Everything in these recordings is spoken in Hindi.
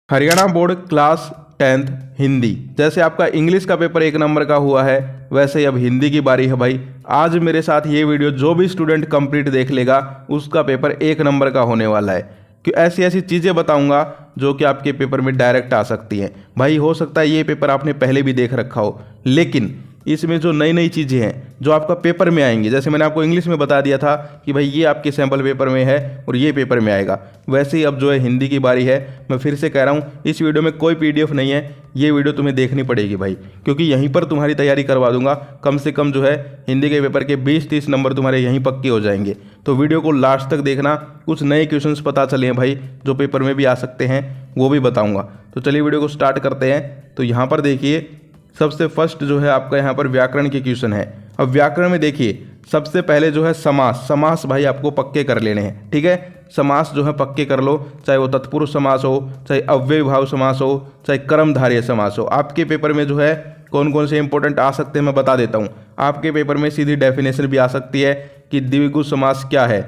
Haryana board class 10th Hindi. जैसे आपका इंग्लिश का पेपर 1 नंबर का हुआ है, वैसे ही अब हिंदी की बारी है भाई। आज मेरे साथ ये वीडियो जो भी स्टूडेंट कंप्लीट देख लेगा उसका पेपर 1 नंबर का होने वाला है। कि ऐसी ऐसी चीज़ें बताऊंगा जो कि आपके पेपर में डायरेक्ट आ सकती हैं। भाई हो सकता है ये पेपर आपने पहले भी देख रखा हो, लेकिन इसमें जो नई नई चीज़ें हैं जो आपका पेपर में आएंगी, जैसे मैंने आपको इंग्लिश में बता दिया था कि भाई ये आपके सैम्पल पेपर में है और ये पेपर में आएगा, वैसे ही अब जो है हिंदी की बारी है। मैं फिर से कह रहा हूँ, इस वीडियो में कोई पीडीएफ नहीं है, ये वीडियो तुम्हें देखनी पड़ेगी भाई, क्योंकि यहीं पर तुम्हारी तैयारी करवा दूंगा। कम से कम जो है हिंदी के पेपर के 20-30 नंबर तुम्हारे यहीं पक्के हो जाएंगे। तो वीडियो को लास्ट तक देखना, कुछ नए क्वेश्चंस पता चले हैं भाई जो पेपर में भी आ सकते हैं, वो भी बताऊँगा। तो चलिए वीडियो को स्टार्ट करते हैं। तो यहाँ पर देखिए, सबसे फर्स्ट जो है आपका यहाँ पर व्याकरण के क्वेश्चन है। अब व्याकरण में देखिए, सबसे पहले जो है समास। समास भाई आपको पक्के कर लेने हैं, ठीक है। समास जो है पक्के कर लो, चाहे वो तत्पुरुष समास हो, चाहे अव्ययीभाव समास हो, चाहे कर्मधारय समास हो। आपके पेपर में जो है कौन कौन से इंपॉर्टेंट आ सकते हैं मैं बता देता हूँ। आपके पेपर में सीधी डेफिनेशन भी आ सकती है कि द्विगु समास क्या है,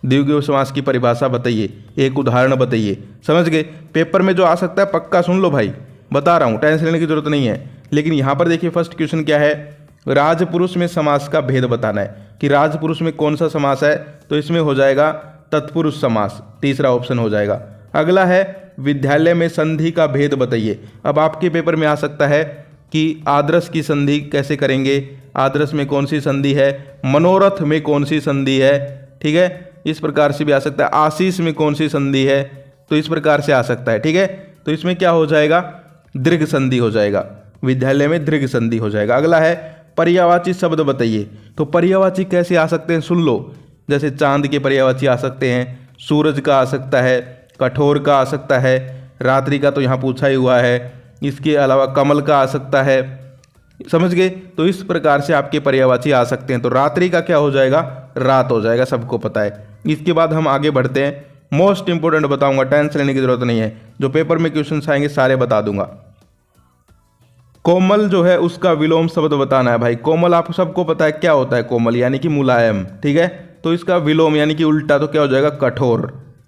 द्विगु समास की परिभाषा बताइए, एक उदाहरण बताइए। समझ गए। पेपर में जो आ सकता है पक्का सुन लो भाई, बता रहा हूँ, टेंशन लेने की जरूरत नहीं है। लेकिन यहाँ पर देखिए फर्स्ट क्वेश्चन क्या है, राजपुरुष में समास का भेद बताना है कि राजपुरुष में कौन सा समास है। तो इसमें हो जाएगा तत्पुरुष समास, तीसरा ऑप्शन हो जाएगा। अगला है विद्यालय में संधि का भेद बताइए। अब आपके पेपर में आ सकता है कि आदर्श की संधि कैसे करेंगे, आदर्श में कौन सी संधि है, मनोरथ में कौन सी संधि है, ठीक है। इस प्रकार से भी आ सकता है, आशीष में कौन सी संधि है, तो इस प्रकार से आ सकता है, ठीक है। तो इसमें क्या हो जाएगा, दीर्घ संधि हो जाएगा, विद्यालय में दीर्घ संधि हो जाएगा। अगला है पर्यायवाची शब्द बताइए। तो पर्यायवाची कैसे आ सकते हैं सुन लो। जैसे चांद के पर्यायवाची आ सकते हैं, सूरज का आ सकता है, कठोर का आ सकता है, रात्रि का तो यहाँ पूछा ही हुआ है, इसके अलावा कमल का आ सकता है। समझ गए। तो इस प्रकार से आपके पर्यायवाची आ सकते हैं। तो रात्रि का क्या हो जाएगा, रात हो जाएगा, सबको पता है। इसके बाद हम आगे बढ़ते हैं। मोस्ट इंपोर्टेंट बताऊंगा, टेंशन लेने की जरूरत नहीं है, जो पेपर में क्वेश्चन आएंगे सारे बता दूंगा। कोमल जो है उसका विलोम शब्द बताना है भाई। कोमल आप सबको पता है क्या होता है, कोमल यानी कि मुलायम, ठीक है। तो इसका विलोम यानी कि उल्टा तो क्या हो जाएगा, कठोर।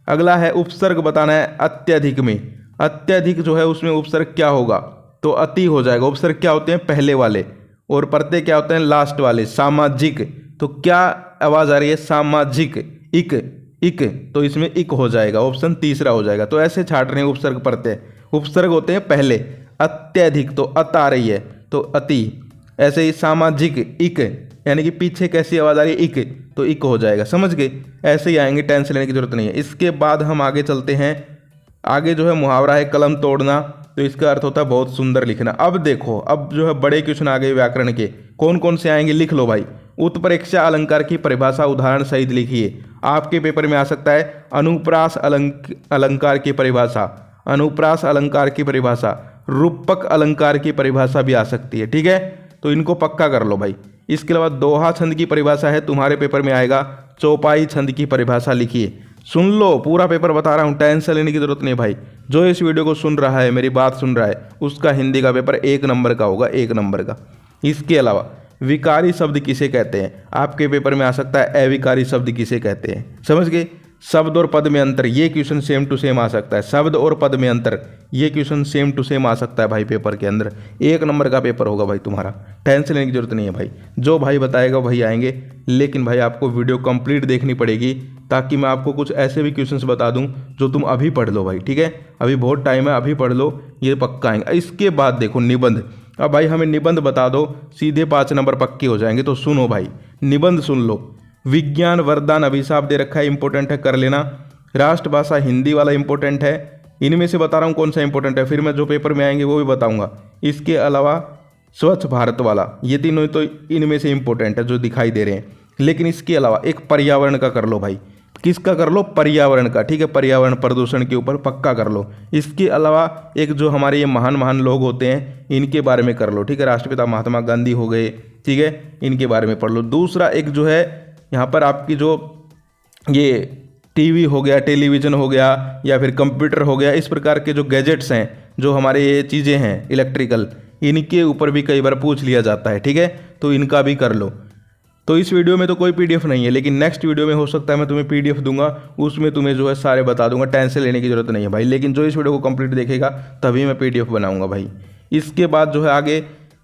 अगला है उपसर्ग बताना है अत्यधिक में। अत्यधिक जो है उसमें उपसर्ग क्या होगा, तो अति हो जाएगा। उपसर्ग क्या होते हैं, पहले वाले, और प्रत्यय क्या होते हैं, लास्ट वाले। सामाजिक, तो क्या आवाज आ रही है, सामाजिक, इक, इक, तो इसमें इक हो जाएगा, ऑप्शन तीसरा हो जाएगा। तो ऐसे छाट रहे हैं उपसर्ग प्रत्यय, उपसर्ग होते हैं पहले। अत्यधिक तो अत आ रही है तो अति, ऐसे ही सामाजिक इक, यानी कि पीछे कैसी आवाज आ रही है, इक, तो इक हो जाएगा। समझ गए। ऐसे ही आएंगे, टेंशन लेने की जरूरत नहीं है। इसके बाद हम आगे चलते हैं। आगे जो है मुहावरा है कलम तोड़ना। तो इसका अर्थ होता है बहुत सुंदर लिखना। अब देखो, अब जो है बड़े क्वेश्चन आ गए व्याकरण के, कौन कौन से आएंगे लिख लो भाई। उत्प्रेक्षा अलंकार की परिभाषा उदाहरण सहित लिखिए। आपके पेपर में आ सकता है अनुप्रास अलंकार की परिभाषा, अनुप्रास अलंकार की परिभाषा, रूपक अलंकार की परिभाषा भी आ सकती है, ठीक है। तो इनको पक्का कर लो भाई। इसके अलावा दोहा छंद की परिभाषा है, तुम्हारे पेपर में आएगा। चौपाई छंद की परिभाषा लिखिए। सुन लो, पूरा पेपर बता रहा हूँ, टेंशन लेने की जरूरत नहीं भाई। जो इस वीडियो को सुन रहा है, मेरी बात सुन रहा है, उसका हिंदी का पेपर 1 नंबर का होगा, 1 नंबर का। इसके अलावा विकारी शब्द किसे कहते हैं, आपके पेपर में आ सकता है अविकारी शब्द किसे कहते हैं। समझ गए। शब्द और पद में अंतर, ये क्वेश्चन सेम टू सेम आ सकता है। शब्द और पद में अंतर, ये क्वेश्चन सेम टू सेम आ सकता है भाई पेपर के अंदर। 1 नंबर का पेपर होगा भाई तुम्हारा, टेंशन लेने की जरूरत नहीं है भाई। जो भाई बताएगा वही आएंगे, लेकिन भाई आपको वीडियो कंप्लीट देखनी पड़ेगी, ताकि मैं आपको कुछ ऐसे भी क्वेश्चंस बता दूं जो तुम अभी पढ़ लो भाई, ठीक है। अभी बहुत टाइम है, अभी पढ़ लो, ये पक्का आएंगे। इसके बाद देखो निबंध। अब भाई हमें निबंध बता दो, सीधे 5 नंबर पक्के हो जाएंगे। तो सुनो भाई, निबंध सुन लो। विज्ञान वरदान अभिशाप दे रखा है, इंपॉर्टेंट है, कर लेना। राष्ट्रभाषा हिंदी वाला इंपॉर्टेंट है। इनमें से बता रहा हूँ कौन सा इंपॉर्टेंट है, फिर मैं जो पेपर में आएंगे वो भी बताऊंगा। इसके अलावा स्वच्छ भारत वाला, ये तीनों तो इनमें से इंपॉर्टेंट है जो दिखाई दे रहे हैं। लेकिन इसके अलावा एक पर्यावरण का कर लो भाई। किसका कर लो, पर्यावरण का, ठीक है। पर्यावरण प्रदूषण के ऊपर पक्का कर लो। इसके अलावा एक जो हमारे ये महान महान लोग होते हैं, इनके बारे में कर लो, ठीक है। राष्ट्रपिता महात्मा गांधी हो गए, ठीक है, इनके बारे में पढ़ लो। दूसरा एक जो है यहाँ पर आपकी जो ये टीवी हो गया, टेलीविज़न हो गया, या फिर कंप्यूटर हो गया, इस प्रकार के जो गैजेट्स हैं, जो हमारे ये चीज़ें हैं इलेक्ट्रिकल, इनके ऊपर भी कई बार पूछ लिया जाता है, ठीक है। तो इनका भी कर लो। तो इस वीडियो में तो कोई पीडीएफ नहीं है, लेकिन नेक्स्ट वीडियो में हो सकता है मैं तुम्हें पीडीएफ दूंगा, उसमें तुम्हें जो है सारे बता दूंगा, टेंशन लेने की जरूरत नहीं है भाई। लेकिन जो इस वीडियो को कंप्लीट देखेगा तभी मैं पीडीएफ बनाऊंगा भाई। इसके बाद जो है आगे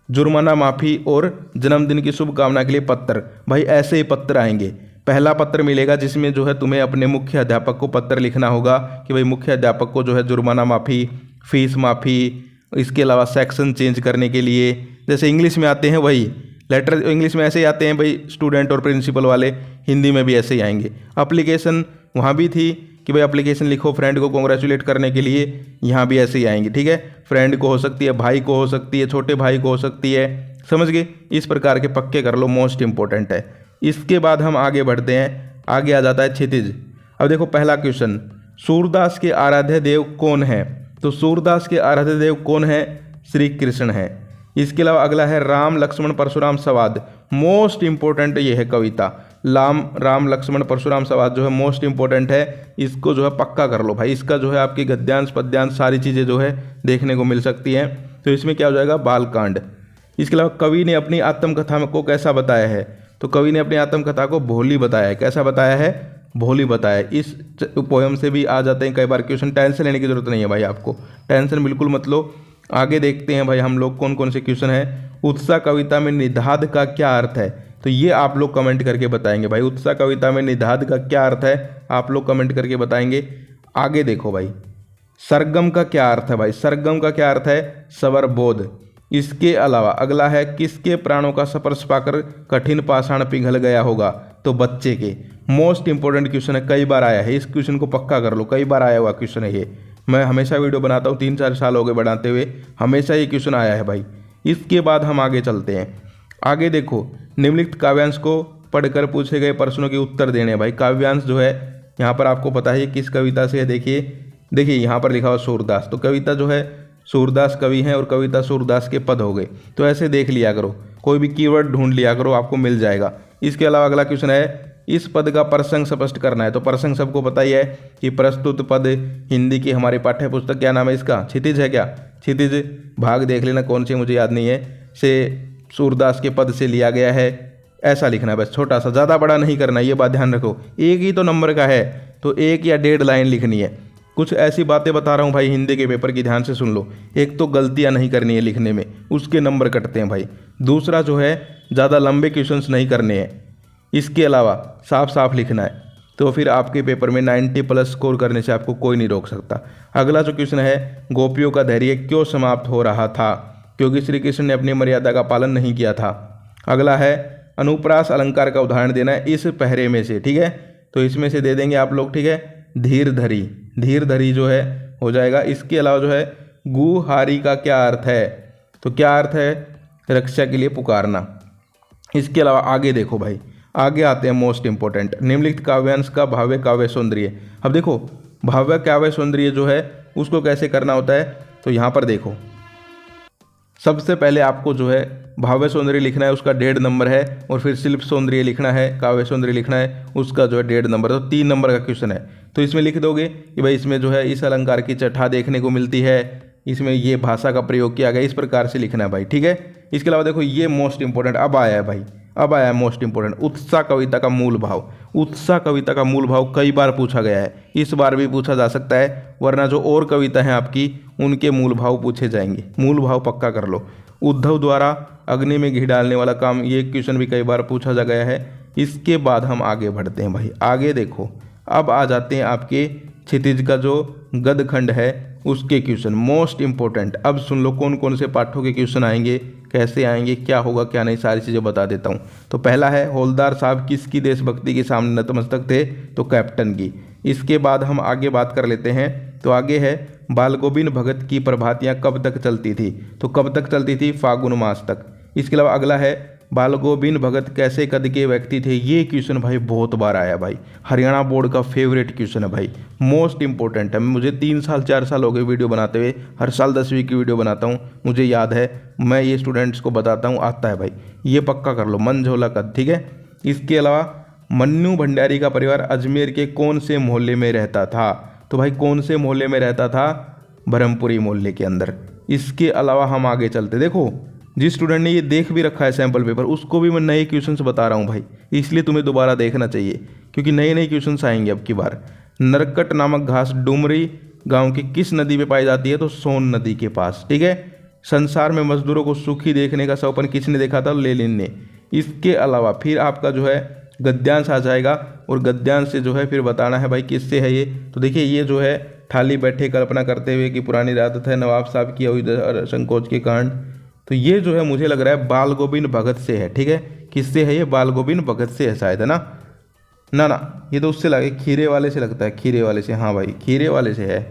जुर्माना माफ़ी और जन्मदिन की शुभकामना के लिए पत्र, भाई ऐसे ही पत्र आएंगे। पहला पत्र मिलेगा जिसमें जो है तुम्हें अपने मुख्य अध्यापक को पत्र लिखना होगा कि भाई मुख्य अध्यापक को जो है जुर्माना माफ़ी, फीस माफ़ी, इसके अलावा सेक्शन चेंज करने के लिए, जैसे इंग्लिश में आते हैं वही लेटर इंग्लिश में ऐसे ही आते हैं भाई स्टूडेंट और प्रिंसिपल वाले, हिंदी में भी ऐसे ही आएंगे। एप्लीकेशन वहाँ भी थी कि भाई एप्लीकेशन लिखो फ्रेंड को कॉन्ग्रेचुलेट करने के लिए, यहाँ भी ऐसे ही आएंगे, ठीक है। फ्रेंड को हो सकती है, भाई को हो सकती है, छोटे भाई को हो सकती है, समझ गए। इस प्रकार के पक्के कर लो, मोस्ट इंपॉर्टेंट है। इसके बाद हम आगे बढ़ते हैं, आगे आ जाता है क्षितिज। अब देखो पहला क्वेश्चन, सूरदास के आराध्य देव कौन है? तो सूरदास के आराध्य देव कौन है? श्री कृष्ण है। इसके अलावा अगला है राम लक्ष्मण परशुराम संवाद, मोस्ट इंपॉर्टेंट ये है कविता। राम लक्ष्मण परशुराम संवाद जो है मोस्ट इंपॉर्टेंट है, इसको जो है पक्का कर लो भाई। इसका जो है आपकी गद्यांश पद्यांश सारी चीज़ें जो है देखने को मिल सकती हैं। तो इसमें क्या हो जाएगा? बालकांड। इसके अलावा कवि ने अपनी आत्मकथा को कैसा बताया है? तो कवि ने अपनी आत्मकथा को भोली बताया है। कैसा बताया है? भोली बताया है। इस पोयम से भी आ जाते हैं कई बार क्वेश्चन, टेंशन लेने की जरूरत नहीं है भाई, आपको टेंशन बिल्कुल मत लो। आगे देखते हैं भाई हम लोग कौन कौन से क्वेश्चन है। उत्साह कविता में निधाद का क्या अर्थ है? तो ये आप लोग कमेंट करके बताएंगे भाई, उत्साह कविता में निधाद का क्या अर्थ है, आप लोग कमेंट करके बताएंगे। आगे देखो भाई, सरगम का क्या अर्थ है? भाई सरगम का क्या अर्थ है? सवर बोध। इसके अलावा अगला है, किसके प्राणों का स्पर्श पाकर कठिन पाषाण पिघल गया होगा? तो बच्चे के। मोस्ट इंपॉर्टेंट क्वेश्चन है, कई बार आया है, इस क्वेश्चन को पक्का कर लो, कई बार आया हुआ क्वेश्चन है ये। मैं हमेशा वीडियो बनाता हूँ, 3-4 साल हो गए बनाते हुए, हमेशा ये क्वेश्चन आया है भाई। इसके बाद हम आगे चलते हैं। आगे देखो, निम्नलिखित काव्यांश को पढ़कर पूछे गए प्रश्नों के उत्तर देने। भाई काव्यांश जो है यहाँ पर आपको पता है किस कविता से है, देखिए यहाँ पर लिखा हुआ सूरदास। तो कविता जो है सूरदास कवि हैं और कविता सूरदास के पद हो गए। तो ऐसे देख लिया करो, कोई भी कीवर्ड ढूंढ लिया करो, आपको मिल जाएगा। इसके अलावा अगला क्वेश्चन है, इस पद का प्रसंग स्पष्ट करना है। तो प्रसंग सबको पता ही है कि प्रस्तुत पद हिंदी की हमारी पाठ्य पुस्तक क्या नाम है इसका? क्षितिज है क्या? क्षितिज भाग देख लेना कौन सी, मुझे याद नहीं है, से सूरदास के पद से लिया गया है। ऐसा लिखना है बस, छोटा सा, ज़्यादा बड़ा नहीं करना, ये बात ध्यान रखो। एक ही तो नंबर का है तो 1 या 1.5 लाइन लिखनी है। कुछ ऐसी बातें बता रहा हूँ भाई हिंदी के पेपर की, ध्यान से सुन लो। एक तो गलतियाँ नहीं करनी है लिखने में, उसके नंबर कटते हैं भाई। दूसरा जो है ज़्यादा लंबे क्वेश्चंस नहीं करने हैं। इसके अलावा साफ साफ लिखना है, तो फिर आपके पेपर में 90+ स्कोर करने से आपको कोई नहीं रोक सकता। अगला जो क्वेश्चन है, गोपियों का धैर्य क्यों समाप्त हो रहा था? क्योंकि श्री कृष्ण ने अपनी मर्यादा का पालन नहीं किया था। अगला है, अनुप्रास अलंकार का उदाहरण देना है इस पहरे में से, ठीक है। तो इसमें से दे देंगे आप लोग, ठीक है। धीर धरी, धीर धरी जो है हो जाएगा। इसके अलावा जो है, गुहारी का क्या अर्थ है? तो क्या अर्थ है? रक्षा के लिए पुकारना। इसके अलावा आगे देखो भाई, आगे आते हैं मोस्ट इंपॉर्टेंट, निम्नलिखित काव्यांश का भाव्य काव्य सौंदर्य। अब देखो भाव्य काव्य सौंदर्य जो है उसको कैसे करना होता है, तो यहाँ पर देखो, सबसे पहले आपको जो है भाव्य सौंदर्य लिखना है, उसका 1.5 नंबर है, और फिर शिल्प सौंदर्य लिखना है, काव्य सौंदर्य लिखना है, उसका जो है 1.5 नंबर। तो 3 नंबर का क्वेश्चन है। तो इसमें लिख दोगे कि भाई इसमें जो है इस अलंकार की चट्टा देखने को मिलती है, इसमें ये भाषा का प्रयोग किया गया, इस प्रकार से लिखना है भाई, ठीक है। इसके अलावा देखो ये मोस्ट इंपॉर्टेंट अब आया है भाई, अब आया है मोस्ट इंपॉर्टेंट, उत्साह कविता का मूल भाव। उत्साह कविता का मूल भाव कई बार पूछा गया है, इस बार भी पूछा जा सकता है, वरना जो और कविता हैं आपकी उनके मूल भाव पूछे जाएंगे। मूल भाव पक्का कर लो। उद्धव द्वारा अग्नि में घी डालने वाला काम, ये क्वेश्चन भी कई बार पूछा जा गया है। इसके बाद हम आगे बढ़ते हैं भाई, आगे देखो, अब आ जाते हैं आपके क्षितिज का जो गद खंड है उसके क्वेश्चन, मोस्ट इंपॉर्टेंट। अब सुन लो कौन कौन से पाठों के क्वेश्चन आएंगे, कैसे आएंगे, क्या होगा क्या नहीं, सारी चीज़ें बता देता हूँ। तो पहला है, हौलदार साहब किसकी देशभक्ति के सामने नतमस्तक थे? तो कैप्टन की। इसके बाद हम आगे बात कर लेते हैं, तो आगे है, बाल गोविंद भगत की प्रभातियाँ कब तक चलती थी? तो कब तक चलती थी? फागुन मास तक। इसके अलावा अगला है, बाल गोविंद भगत कैसे कद के व्यक्ति थे? ये क्वेश्चन भाई बहुत बार आया भाई, हरियाणा बोर्ड का फेवरेट क्वेश्चन है भाई, मोस्ट इंपॉर्टेंट है। मुझे 3 साल 4 साल हो गए वीडियो बनाते हुए, हर साल 10वीं की वीडियो बनाता हूँ, मुझे याद है, मैं ये स्टूडेंट्स को बताता हूँ, आता है भाई, ये पक्का कर लो, मन झोला कद, ठीक है। इसके अलावा, मन्नू भंडारी का परिवार अजमेर के कौन से मोहल्ले में रहता था? तो भाई कौन से मोहल्ले में रहता था? ब्रह्मपुरी मोहल्ले के अंदर। इसके अलावा हम आगे चलते, देखो जिस स्टूडेंट ने ये देख भी रखा है सैम्पल पेपर, उसको भी मैं नए क्वेश्चंस बता रहा हूँ भाई, इसलिए तुम्हें दोबारा देखना चाहिए क्योंकि नए नए क्वेश्चंस आएंगे अब की बार। नरकट नामक घास डुमरी गांव की किस नदी में पाई जाती है? तो सोन नदी के पास, ठीक है। संसार में मजदूरों को सुखी देखने का सपन किसने देखा था? लेनिन ने। इसके अलावा फिर आपका जो है गद्यांश आ जाएगा और गद्यांश से जो है फिर बताना है भाई किससे है ये। तो देखिए ये जो है थाली बैठे कल्पना करते हुए कि पुरानी आदत है नवाब साहब की हुई संकोच के कारण, तो ये जो है मुझे लग रहा है बाल गोविंद भगत से है, ठीक है। किससे है ये? बाल गोविंद भगत से है शायद, है ना? ना ये तो उससे लगे खीरे वाले से लगता है, खीरे वाले से, हाँ भाई खीरे वाले से है,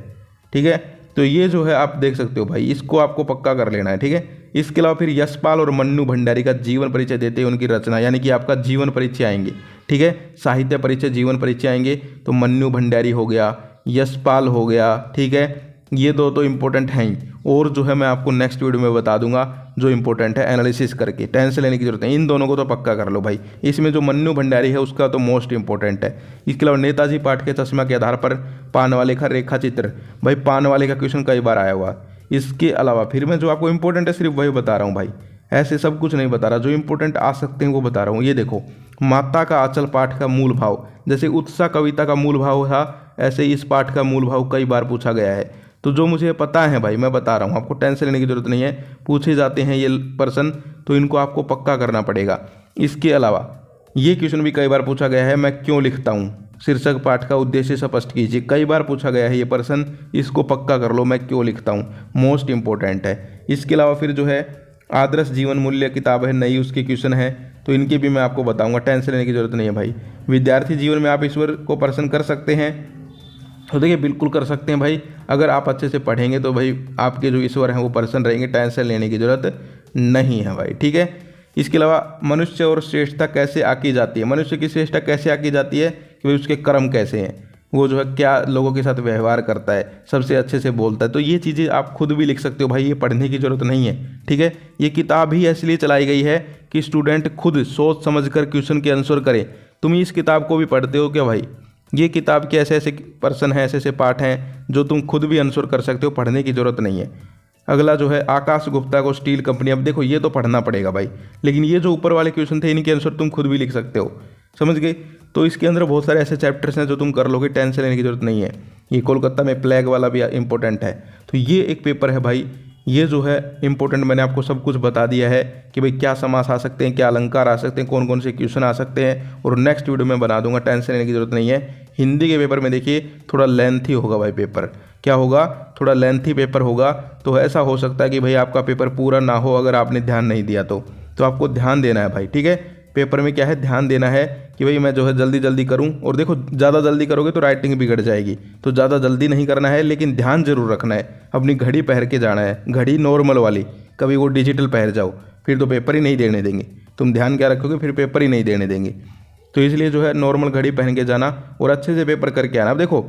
ठीक है। तो ये जो है आप देख सकते हो भाई, इसको आपको पक्का कर लेना है, ठीक है। इसके अलावा फिर यशपाल और मन्नू भंडारी का जीवन परिचय देते हैं उनकी रचना, यानी कि आपका जीवन परिचय आएंगे, ठीक है। साहित्य परिचय, जीवन परिचय आएंगे तो मन्नू भंडारी हो गया, यशपाल हो गया, ठीक है। ये दो तो इम्पोर्टेंट हैं ही, और जो है मैं आपको नेक्स्ट वीडियो में बता दूंगा जो इम्पोर्टेंट है एनालिसिस करके, टेंशन लेने की जरूरत नहीं। इन दोनों को तो पक्का कर लो भाई। इसमें जो मन्नू भंडारी है उसका तो मोस्ट इंपॉर्टेंट है। इसके अलावा नेताजी पाठ के चश्मा के आधार पर पान वाले का रेखा चित्र, भाई पान वाले का क्वेश्चन कई बार आया हुआ। इसके अलावा फिर मैं जो आपको इंपॉर्टेंट है सिर्फ वही बता रहा हूँ भाई, ऐसे सब कुछ नहीं बता रहा, जो इंपॉर्टेंट आ सकते हैं वो बता रहा हूँ। ये देखो, माता का आंचल पाठ का मूल भाव, जैसे उत्साह कविता का मूल भाव था, ऐसे इस पाठ का मूल भाव कई बार पूछा गया है। तो जो मुझे पता है भाई मैं बता रहा हूँ, आपको टेंशन लेने की जरूरत नहीं है। पूछे जाते हैं ये पर्सन तो इनको आपको पक्का करना पड़ेगा। इसके अलावा ये क्वेश्चन भी कई बार पूछा गया है, मैं क्यों लिखता हूँ, शीर्षक पाठ का उद्देश्य स्पष्ट कीजिए, कई बार पूछा गया है ये पर्सन, इसको पक्का कर लो, मैं क्यों लिखता हूँ, मोस्ट इंपॉर्टेंट है। इसके अलावा फिर जो है आदर्श जीवन मूल्य किताब है नई, उसके क्वेश्चन है, तो इनके भी मैं आपको बताऊंगा, टेंशन लेने की जरूरत नहीं है भाई। विद्यार्थी जीवन में आप ईश्वर को प्रसन्न कर सकते हैं, तो देखिए बिल्कुल कर सकते हैं भाई, अगर आप अच्छे से पढ़ेंगे तो भाई आपके जो ईश्वर हैं वो पर्सन रहेंगे, टेंशन लेने की जरूरत नहीं है भाई, ठीक है। इसके अलावा मनुष्य और श्रेष्ठता कैसे आकी जाती है, मनुष्य की श्रेष्ठता कैसे आकी जाती है कि भाई उसके कर्म कैसे हैं, वो जो है क्या लोगों के साथ व्यवहार करता है, सबसे अच्छे से बोलता है। तो ये चीज़ें आप खुद भी लिख सकते हो भाई, ये पढ़ने की जरूरत नहीं है, ठीक है। ये किताब ही इसलिए चलाई गई है कि स्टूडेंट खुद सोच समझ कर क्वेश्चन के आंसर करे। तुम इस किताब को भी पढ़ते हो क्या भाई? ये किताब के ऐसे ऐसे पर्सन हैं, ऐसे ऐसे पाठ हैं जो तुम खुद भी आंसर कर सकते हो, पढ़ने की जरूरत नहीं है। अगला जो है आकाश गुप्ता को स्टील कंपनी, अब देखो ये तो पढ़ना पड़ेगा भाई, लेकिन ये जो ऊपर वाले क्वेश्चन थे इनके आंसर तुम खुद भी लिख सकते हो, समझ गए। तो इसके अंदर बहुत सारे ऐसे चैप्टर्स हैं जो तुम कर लोगे, टेंशन लेने की जरूरत नहीं है। ये कोलकाता में प्लेग वाला भी इंपॉर्टेंट है। तो ये एक पेपर है भाई, ये जो है इंपॉर्टेंट, मैंने आपको सब कुछ बता दिया है कि भाई क्या समास आ सकते हैं, क्या अलंकार आ सकते हैं, कौन कौन से क्वेश्चन आ सकते हैं, और नेक्स्ट वीडियो में बना दूंगा, टेंशन लेने की जरूरत नहीं है। हिंदी के पेपर में देखिए थोड़ा लेंथी होगा भाई पेपर, क्या होगा, थोड़ा लेंथी पेपर होगा। तो ऐसा हो सकता है कि भाई आपका पेपर पूरा ना हो अगर आपने ध्यान नहीं दिया तो आपको ध्यान देना है भाई, ठीक है। पेपर में क्या है, ध्यान देना है कि भाई मैं जो है जल्दी जल्दी करूं, और देखो ज़्यादा जल्दी करोगे तो राइटिंग बिगड़ जाएगी, तो ज़्यादा जल्दी नहीं करना है, लेकिन ध्यान जरूर रखना है। अपनी घड़ी पहन के जाना है, घड़ी नॉर्मल वाली, कभी वो डिजिटल पहन जाओ फिर तो पेपर ही नहीं देने देंगे। तुम ध्यान क्या रखोगे फिर पेपर ही नहीं देने देंगे। तो इसलिए जो है नॉर्मल घड़ी पहन के जाना और अच्छे से पेपर करके आना। अब देखो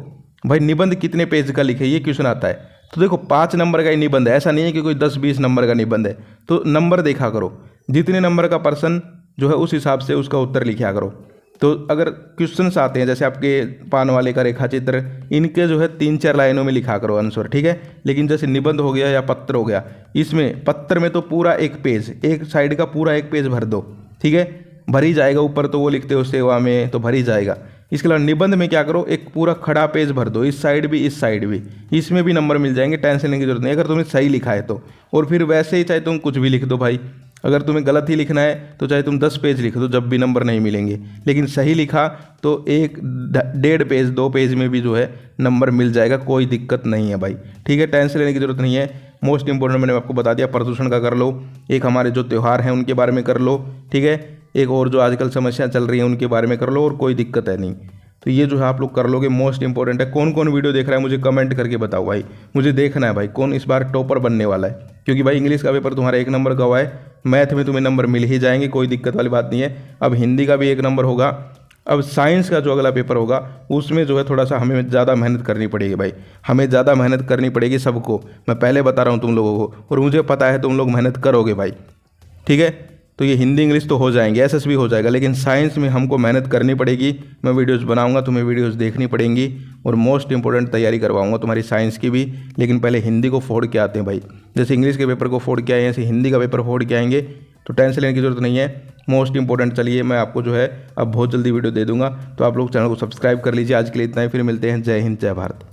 भाई निबंध कितने पेज का लिखे, ये क्वेश्चन आता है, तो देखो 5 नंबर का ही निबंध है, ऐसा नहीं है कि कोई 10-20 नंबर का निबंध है। तो नंबर देखा करो, जितने नंबर का पर्सन जो है उस हिसाब से उसका उत्तर लिखा करो। तो अगर क्वेश्चंस आते हैं जैसे आपके पान वाले का रेखा चित्र, इनके जो है 3-4 लाइनों में लिखा करो आंसर, ठीक है। लेकिन जैसे निबंध हो गया या पत्र हो गया, इसमें पत्र में तो पूरा एक पेज, एक साइड का पूरा एक पेज भर दो, ठीक है, भर ही जाएगा। ऊपर तो वो लिखते हो सेवा में, तो भर ही जाएगा। इसके अलावा निबंध में क्या करो, एक पूरा खड़ा पेज भर दो, इस साइड भी इस साइड भी, इसमें भी नंबर मिल जाएंगे, टेंशन लेने की जरूरत नहीं अगर तुमने सही लिखा है तो। और फिर वैसे ही चाहे तुम कुछ भी लिख दो भाई, अगर तुम्हें गलत ही लिखना है तो चाहे तुम 10 पेज लिख दो, जब भी नंबर नहीं मिलेंगे। लेकिन सही लिखा तो 1-1.5 पेज 2 पेज में भी जो है नंबर मिल जाएगा, कोई दिक्कत नहीं है भाई, ठीक है। टेंशन लेने की जरूरत नहीं है। मोस्ट इंपॉर्टेंट मैंने आपको बता दिया, प्रदूषण का कर लो, एक हमारे जो त्यौहार हैं उनके बारे में कर लो, ठीक है, एक और जो आजकल समस्या चल रही है उनके बारे में कर लो, और कोई दिक्कत है नहीं। तो ये जो है आप लोग कर लोगे, मोस्ट इंपॉर्टेंट है। कौन कौन वीडियो देख रहा है मुझे कमेंट करके बताओ भाई, मुझे देखना है भाई कौन इस बार टॉपर बनने वाला है, क्योंकि भाई इंग्लिश का पेपर तुम्हारा 1 नंबर का हुआ है, मैथ में तुम्हें नंबर मिल ही जाएंगे, कोई दिक्कत वाली बात नहीं है। अब हिंदी का भी 1 नंबर होगा। अब साइंस का जो अगला पेपर होगा उसमें जो है थोड़ा सा हमें ज़्यादा मेहनत करनी पड़ेगी भाई, हमें ज़्यादा मेहनत करनी पड़ेगी सबको, मैं पहले बता रहा हूँ तुम लोगों को, और मुझे पता है तुम लोग मेहनत करोगे भाई, ठीक है। तो ये हिंदी इंग्लिश तो हो जाएंगे, एसएसबी हो जाएगा, लेकिन साइंस में हमको मेहनत करनी पड़ेगी। मैं वीडियोस बनाऊंगा, तुम्हें वीडियोस देखनी पड़ेंगी और मोस्ट इंपॉर्टेंट तैयारी करवाऊंगा तुम्हारी साइंस की भी। लेकिन पहले हिंदी को फोड़ के आते हैं भाई, जैसे इंग्लिश के पेपर को फोड़ के आए हैं ऐसे हिंदी का पेपर फोड़ के आएंगे, तो टेंशन लेने की जरूरत नहीं है। मोस्ट इंपॉर्टेंट, चलिए मैं आपको जो है अब बहुत जल्दी वीडियो दे दूंगा, तो आप लोग चैनल को सब्सक्राइब कर लीजिए। आज के लिए इतना ही, फिर मिलते हैं। जय हिंद, जय भारत।